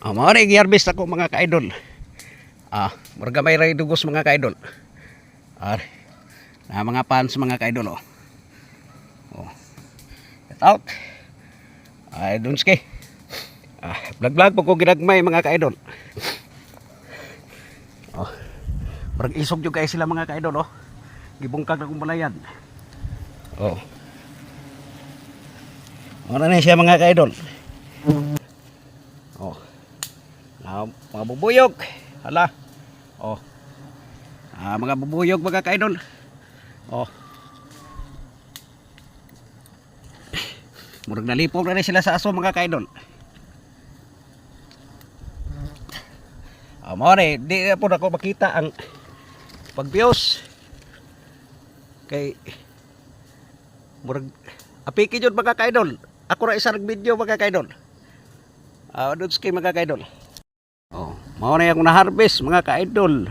Mao ni gi-harvest ako mga ka-idol. Murag may ray dugos mga ka-idol. Mga fans mga ka-idol oh. Get out. Ay dunski. Vlog po ko ginagmay mga ka-idol. Murag isog jud kay sila mga ka-idol oh. Gibungkag na kong balayan. Ano na siya mga ka-idol. Mga bubuyog. Hala. Mga bubuyog mga ka-idol. Murag nalipong na rin sila sa aso mga ka-idol. Mare, di na po ako makita ang pagbios. Kay murag apiki jud mga ka-idol. Ako ra isa nag-video mga ka-idol. Doon kay mga ka-idol. Mao na akong na-harvest mga ka-idol.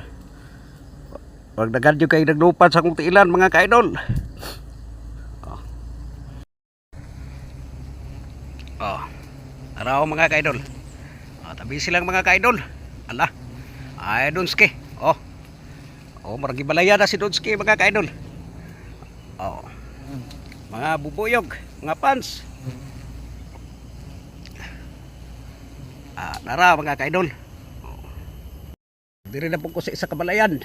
Wag daghan jud kay naglupad sa akong tiilan mga ka-idol. Araw mga ka-idol. Tabi silang mga ka-idol. Ala. Ay Donski. Murag gibalaya na si Donski mga ka-idol. Mga bubuyog, mga fans. Nara mga ka-idol. Diri na po ko sa isa kabalayan.